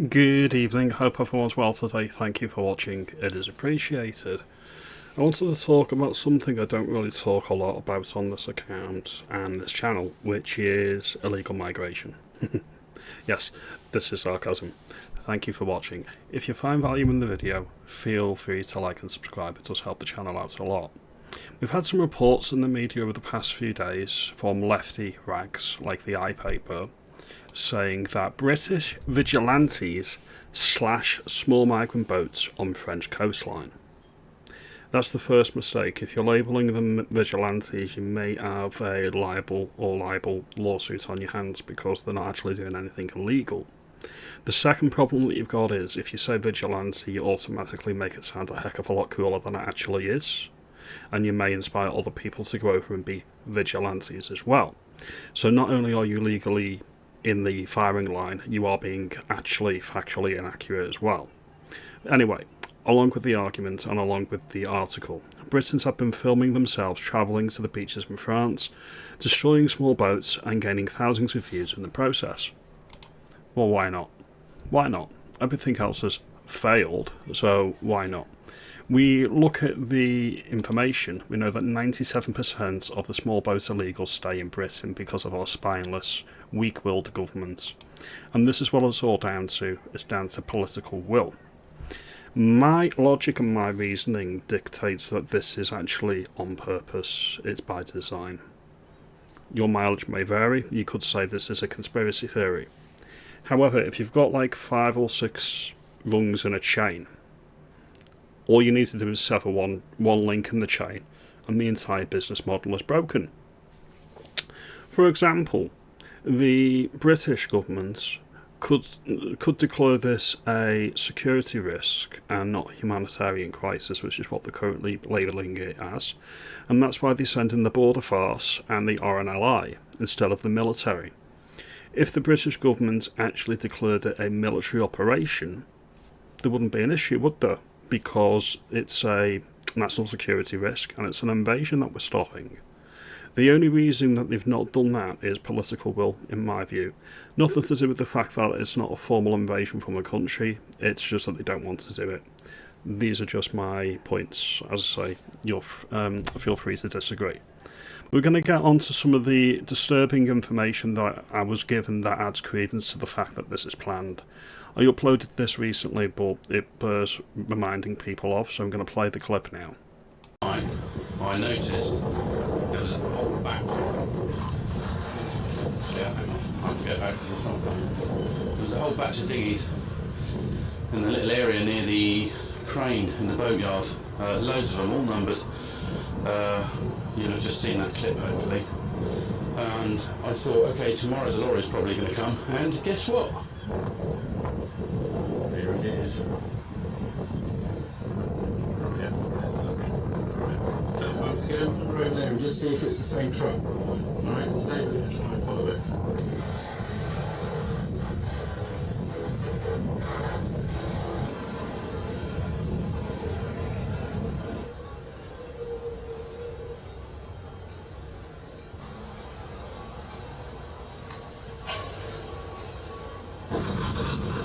Good evening, hope everyone's well today. Thank you for watching, it is appreciated. I wanted to talk about something I don't really talk a lot about on this account and this channel, which is illegal migration. Yes, this is sarcasm. Thank you for watching. If you find value in the video, feel free to like and subscribe, it does help the channel out a lot. We've had some reports in the media over the past few days from lefty rags like the iPaper, saying that British vigilantes slash small migrant boats on French coastline. That's the first mistake. If you're labelling them vigilantes, you may have a libel lawsuit on your hands because they're not actually doing anything illegal. The second problem that you've got is if you say vigilante, you automatically make it sound a heck of a lot cooler than it actually is, and you may inspire other people to go over and be vigilantes as well. So not only are you legally in the firing line, you are being actually factually inaccurate as well. Anyway, along with the argument and along with the article, Britons have been filming themselves travelling to the beaches in France, destroying small boats and gaining thousands of views in the process. Well, why not? Why not? Everything else has failed, so why not? We look at the information, we know that 97% of the small boat illegals stay in Britain because of our spineless, weak-willed governments. And this is what it's all down to, it's down to political will. My logic and my reasoning dictates that this is actually on purpose, it's by design. Your mileage may vary, you could say this is a conspiracy theory. However, if you've got like 5 or 6 rungs in a chain, all you need to do is sever one link in the chain and the entire business model is broken. For example, the British government could declare this a security risk and not a humanitarian crisis, which is what they're currently labelling it as, and that's why they send in the Border Force and the RNLI instead of the military. If the British government actually declared it a military operation, there wouldn't be an issue, would there? Because it's a national security risk and it's an invasion that we're stopping. The only reason that they've not done that is political will, in my view. Nothing to do with the fact that it's not a formal invasion from a country, it's just that they don't want to do it. These are just my points. As I say, you'll feel free to disagree. We're going to get on to some of the disturbing information that I was given that adds credence to the fact that this is planned. I uploaded this recently, but it bears reminding people of, so I'm going to play the clip now. I noticed there was a whole batch. Yeah, hang on. I have to go back because there's something. There was a whole batch of dinghies in the little area near the crane in the boatyard. Loads of them, all numbered. You'll have just seen that clip, hopefully. And I thought, okay, tomorrow the lorry's probably going to come, and guess what? Here it is. Yeah, there's the lorry. Right. So I'm going to go on the road there and just see if it's the same truck. Alright, today we're going to try and follow it.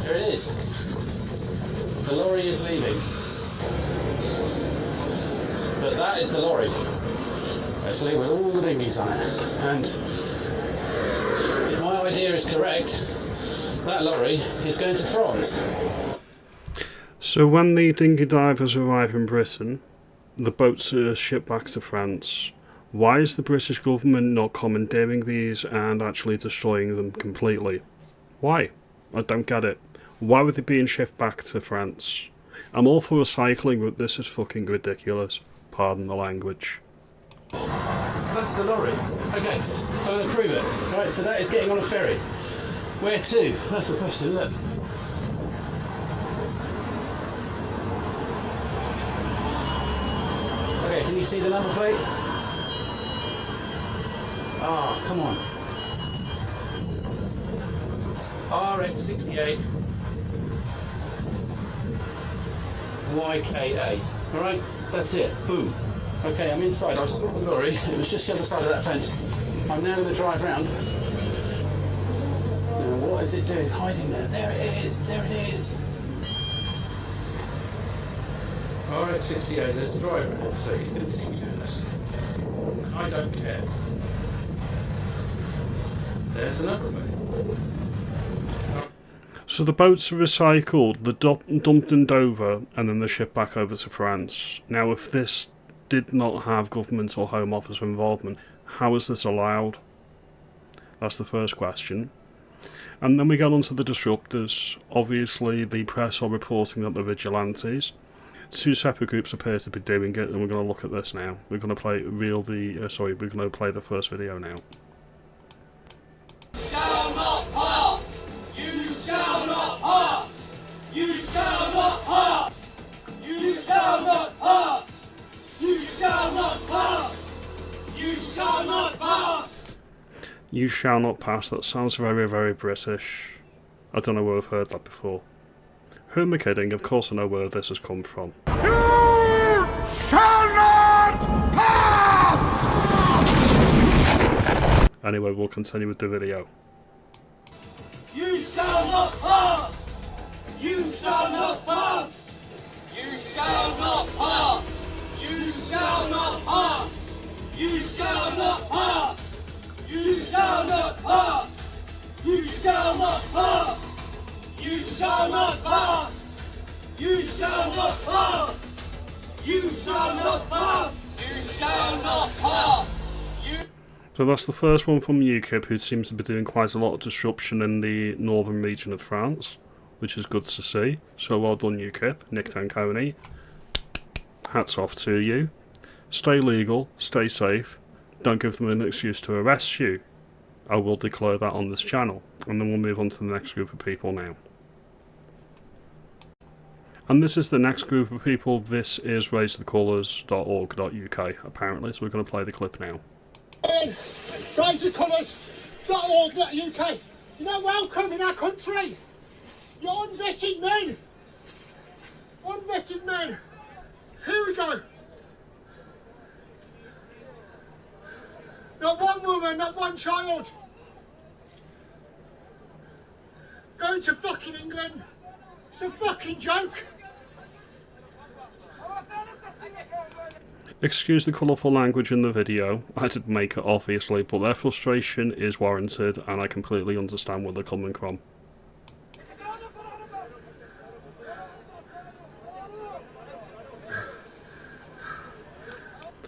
There it is. The lorry is leaving. But that is the lorry. Actually, with all the dinghies on it. And if my idea is correct, that lorry is going to France. So when the dinghy divers arrive in Britain, the boats are shipped back to France. Why is the British government not commandeering these and actually destroying them completely? Why? I don't get it. Why would they be shipped back to France? I'm all for recycling, but this is fucking ridiculous. Pardon the language. That's the lorry. Okay, so I'm going to prove it. Right, so that is getting on a ferry. Where to? That's the question, look. Okay, can you see the number plate? Ah, come on. RX68 YKA. Alright, that's it. Boom. Okay, I'm inside. I saw the lorry. It was just the other side of that fence. I'm now going to drive round. What is it doing? Hiding there. There it is. There it is. Alright, 68, there's the driver in it, so he's going to see me doing this. And I don't care. There's the number plate. So the boats are recycled, they're dumped in Dover, and then they're shipped back over to France. Now, if this did not have government or Home Office involvement, how is this allowed? That's the first question. And then we get on to the disruptors. Obviously, the press are reporting that the vigilantes. Two separate groups appear to be doing it, and we're going to look at this now. We're going to play we're going to play the first video now. Shall not pass! You shall not pass! You shall not pass! You shall not pass! You shall not pass! You shall not pass! You shall not pass. That sounds very, very British. I don't know where I've heard that before. Who am I kidding? Of course I know where this has come from. You shall not pass! Anyway, we'll continue with the video. You shall not pass! You shall not pass! You shall not pass! You shall not pass! You shall not pass! You shall not pass! You shall not pass! You shall not pass! You shall not pass! You shall not pass! You shall not pass! So that's the first one from UKIP, who seems to be doing quite a lot of disruption in the northern region of France, which is good to see. So well done, UKIP. Nick Tanconi. Hats off to you. Stay legal, stay safe, don't give them an excuse to arrest you. I will declare that on this channel, and then we'll move on to the next group of people now. And this is the next group of people. This is raisethecolours.org.uk, apparently, so we're going to play the clip now. Raisethecolours.org.uk. You're not welcome in our country. You're unvetted men. Unvetted men. Here we go. Not one woman, not one child. Going to fucking England. It's a fucking joke. Excuse the colourful language in the video. I didn't make it, obviously, but their frustration is warranted, and I completely understand where they're coming from.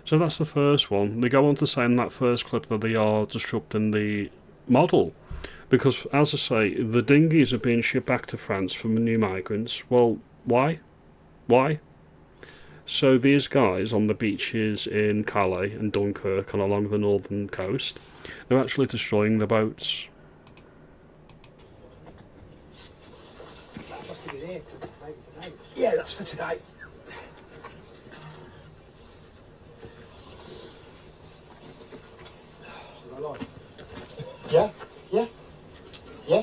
So that's the first one. They go on to say in that first clip that they are disrupting the model. Because, as I say, the dinghies are being shipped back to France from new migrants. Well, why? Why? So these guys on the beaches in Calais and Dunkirk and along the northern coast, they're actually destroying the boats. Yeah, that's for today. Yeah, yeah, yeah.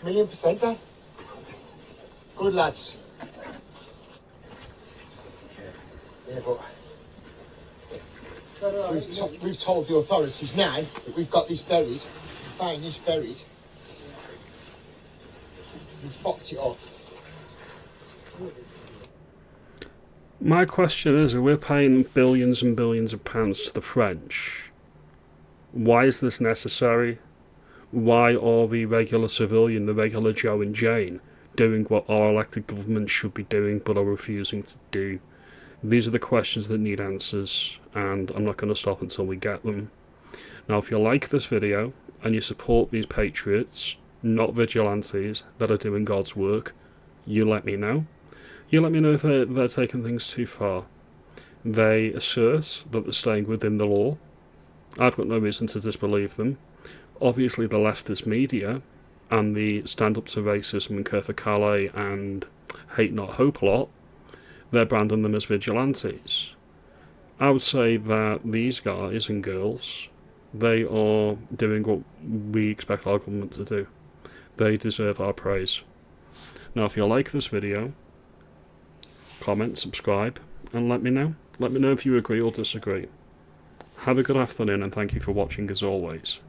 1,000,000%, Dan. Good lads. Yeah, but we've told the authorities now that we've got this buried, found this buried. We've fucked it up. My question is, we're paying billions and billions of pounds to the French. Why is this necessary? Why are the regular civilian, the regular Joe and Jane, doing what our elected government should be doing but are refusing to do? These are the questions that need answers, and I'm not going to stop until we get them. Now, if you like this video, and you support these patriots, not vigilantes, that are doing God's work, you let me know. You let me know if they're taking things too far. They assert that they're staying within the law. I've got no reason to disbelieve them. Obviously, the leftist media and the Stand Up to Racism and Care for Calais and Hate Not Hope lot, they're branding them as vigilantes. I would say that these guys and girls, they are doing what we expect our government to do. They deserve our praise. Now, if you like this video, comment, subscribe, and let me know. Let me know if you agree or disagree. Have a good afternoon, and thank you for watching as always.